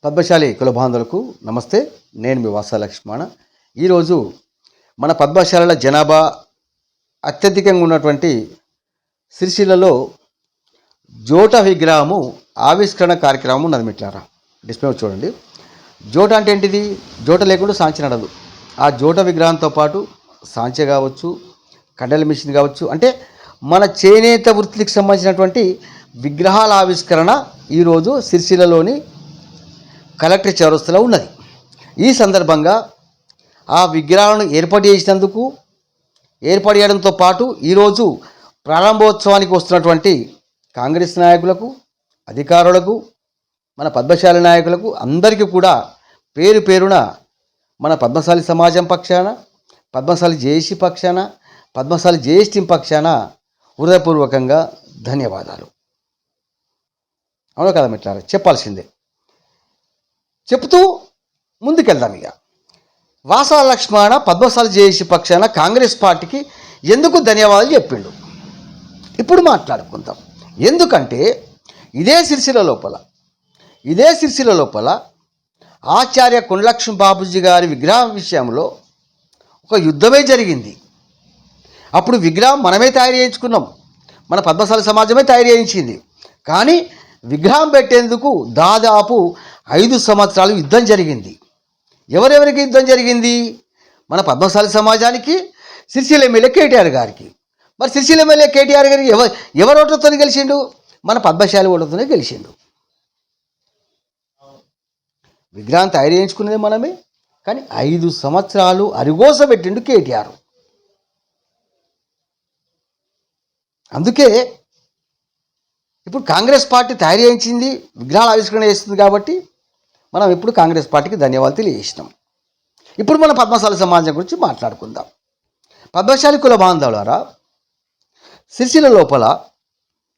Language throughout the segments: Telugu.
పద్మశాలి కుల బాంధవులకు నమస్తే. నేను మీ వాసా లక్ష్మణ. ఈరోజు మన పద్మశాలల జనాభా అత్యధికంగా ఉన్నటువంటి సిరిసిల్లలో జోట విగ్రహము ఆవిష్కరణ కార్యక్రమం ఉన్నది. మిట్లారా డిస్ప్లే చూడండి. జోట అంటే ఏంటిది? జోట లేకుండా సాంచి నడదు. ఆ జోట విగ్రహంతో పాటు సాంచె కావచ్చు, కడ్డల మిషన్ కావచ్చు, అంటే మన చేనేత వృత్తికి సంబంధించినటువంటి విగ్రహాల ఆవిష్కరణ ఈరోజు సిరిసిల్లలోని కలెక్టర్ చౌరస్తాలో ఉన్నది. ఈ సందర్భంగా ఆ విగ్రహాలను ఏర్పాటు చేయడంతో పాటు ఈరోజు ప్రారంభోత్సవానికి వస్తున్నటువంటి కాంగ్రెస్ నాయకులకు, అధికారులకు, మన పద్మశాలి నాయకులకు అందరికీ కూడా పేరు పేరున మన పద్మశాలి సమాజం పక్షాన, పద్మశాలి జేఏసీ పక్షాన, పద్మశాలి జేఏసీ టీం పక్షాన హృదయపూర్వకంగా ధన్యవాదాలు. అవును కదా మిత్రులారా, చెప్పాల్సిందే. చెప్తూ ముందుకెళ్దాం. ఇక వాసా లక్ష్మణ పద్మశాలి జేఏసీ పక్షాన కాంగ్రెస్ పార్టీకి ఎందుకు ధన్యవాదాలు చెప్పిండు ఇప్పుడు మాట్లాడుకుందాం. ఎందుకంటే ఇదే సిరిసిల్ల లోపల ఆచార్య కొండలక్ష్మి బాపూజీ గారి విగ్రహం విషయంలో ఒక యుద్ధమే జరిగింది. అప్పుడు విగ్రహం మనమే తయారు చేయించుకున్నాం, మన పద్మశాలి సమాజమే తయారు చేయించింది. కానీ విగ్రహం పెట్టేందుకు దాదాపు 5 సంవత్సరాలు యుద్ధం జరిగింది. ఎవరెవరికి యుద్ధం జరిగింది? మన పద్మశాలి సమాజానికి, సిరిసిల్ల ఎమ్మెల్యే కేటీఆర్ గారికి. మరి సిరిసిల్ల ఎమ్మెల్యే కేటీఆర్ గారికి ఎవరు ఓట్లతో గెలిచిండు? మన పద్మశాలి ఓట్లతోనే గెలిచిండు. విగ్రహం తయారు చేయించుకునేది మనమే, కానీ 5 సంవత్సరాలు అరిగోస పెట్టిండు కేటీఆర్. అందుకే ఇప్పుడు కాంగ్రెస్ పార్టీ తయారు చేయించింది, విగ్రహాల ఆవిష్కరణ చేస్తుంది కాబట్టి మనం ఇప్పుడు కాంగ్రెస్ పార్టీకి ధన్యవాదాలు తెలియజేసినాం. ఇప్పుడు మన పద్మశాలి సమాజం గురించి మాట్లాడుకుందాం. పద్మశాలి కుల బాంధవులారా,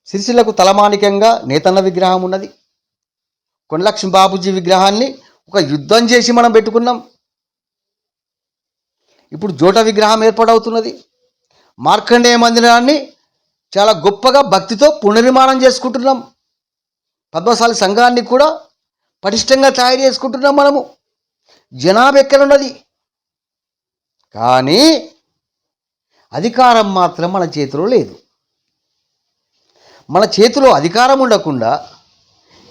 సిరిసిల్లకు తలమానికంగా నేతన్న విగ్రహం ఉన్నది. కొండలక్ష్మి బాపూజీ విగ్రహాన్ని ఒక యుద్ధం చేసి మనం పెట్టుకున్నాం. ఇప్పుడు జోట విగ్రహం ఏర్పాటవుతున్నది. మార్కండేయ మందిరాన్ని చాలా గొప్పగా భక్తితో పునర్నిర్మాణం చేసుకుంటున్నాం. పద్మశాలి సంఘాన్ని కూడా పటిష్టంగా తయారు చేసుకుంటున్నాం. మనము జనాభా ఎక్కడున్నది, కానీ అధికారం మాత్రం మన చేతిలో లేదు. మన చేతిలో అధికారం ఉండకుండా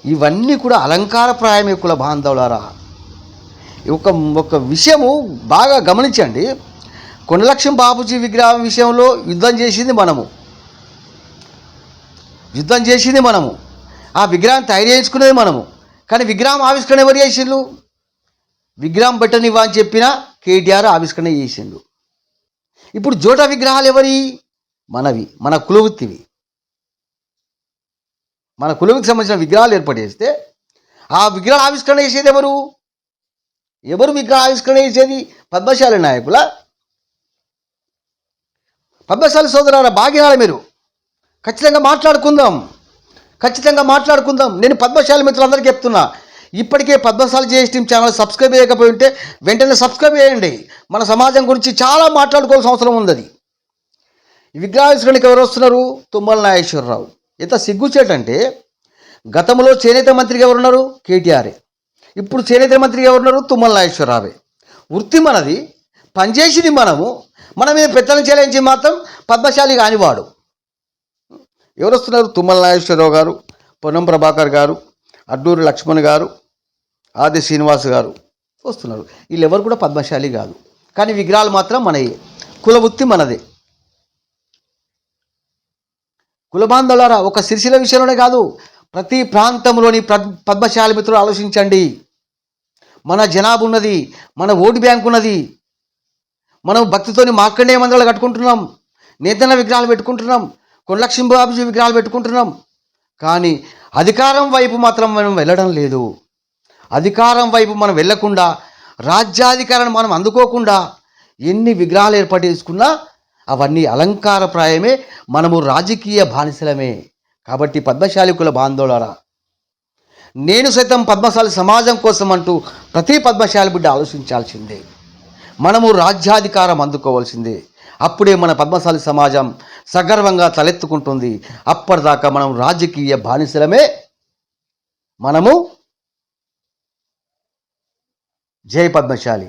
ఇవన్నీ కూడా అలంకారప్రాయమే. కుల బాంధవులారా, ఒక విషయము బాగా గమనించండి. కొండలక్ష్మి బాపూజీ విగ్రహం విషయంలో యుద్ధం చేసింది మనము, ఆ విగ్రహం తయారు చేయించుకునేది మనము. కానీ విగ్రహం ఆవిష్కరణ ఎవరు చేసిండు? విగ్రహం పెట్టనివ్వ అని చెప్పినా కేటీఆర్ ఆవిష్కరణ చేసిండు. ఇప్పుడు జోట విగ్రహాలు ఎవరి? మనవి, మన కులవృత్తివి. మన కులవృత్తికి సంబంధించిన విగ్రహాలు ఏర్పాటు చేస్తే ఆ విగ్రహాలు ఆవిష్కరణ చేసేది ఎవరు విగ్రహ ఆవిష్కరణ చేసేది? పద్మశాలి నాయకుల, పద్మశాలి సోదరుల భాగ్యాలు. మీరు ఖచ్చితంగా మాట్లాడుకుందాం. నేను పద్మశాలి మిత్రులందరికీ చెప్తున్నా, ఇప్పటికే Padmashali JAC team channel subscribe చేయకపోయి ఉంటే వెంటనే సబ్స్క్రైబ్ చేయండి. మన సమాజం గురించి చాలా మాట్లాడుకోవాల్సిన అవసరం ఉంది. ఈ విగ్రహావిష్కరణకి ఎవరు వస్తున్నారు? తుమ్మల నాగేశ్వరరావు. ఎంత సిగ్గుచేటంటే, గతంలో చేనేత మంత్రిగా ఎవరున్నారు? కేటీఆర్. ఇప్పుడు చేనేత మంత్రిగా ఎవరున్నారు? తుమ్మల నాగేశ్వరరావే. వృత్తి మనది, పనిచేసింది మన మీద పెత్తనం చెలాయించి మాత్రం పద్మశాలి కానివాడు. ఎవరు వస్తున్నారు? తుమ్మల నాగేశ్వరరావు గారు, పొన్నం ప్రభాకర్ గారు, అడ్డూరి లక్ష్మణ్ గారు, ఆది శ్రీనివాస్ గారు వస్తున్నారు. వీళ్ళెవరు కూడా పద్మశాలి కాదు, కానీ విగ్రహాలు మాత్రం మనయే. కుల వృత్తి మనదే. కులబాంధవులారా, ఒక సిరిసిల్ల విషయంలోనే కాదు, ప్రతి ప్రాంతంలోని పద్మశాలి మిత్రులు ఆలోచించండి. మన జనాభా ఉన్నది, మన ఓటు బ్యాంక్ ఉన్నది. మనం భక్తితోని మార్కండేయ మందిరాలు కట్టుకుంటున్నాం, నేతన్న విగ్రహాలు పెట్టుకుంటున్నాం, కొండలక్ష్మి బాపూజీ విగ్రహాలు పెట్టుకుంటున్నాం. కానీ అధికారం వైపు మాత్రం మనం వెళ్ళడం లేదు. అధికారం వైపు మనం వెళ్ళకుండా, రాజ్యాధికారాన్ని మనం అందుకోకుండా ఎన్ని విగ్రహాలు ఏర్పాటు చేసుకున్నా అవన్నీ అలంకారప్రాయమే. మనము రాజకీయ బానిసలమే. కాబట్టి పద్మశాలి కుల బాంధవులారా, నేను సైతం పద్మశాలి సమాజం కోసం అంటూ ప్రతి పద్మశాలి బిడ్డ ఆలోచించాల్సిందే. మనము రాజ్యాధికారం అందుకోవాల్సిందే. అప్పుడే మన పద్మశాలి సమాజం సగర్వంగా తలెత్తుకుంటుంది. అప్పటిదాకా మనం రాజకీయ బానిసలమే. మనము జై పద్మశాలి.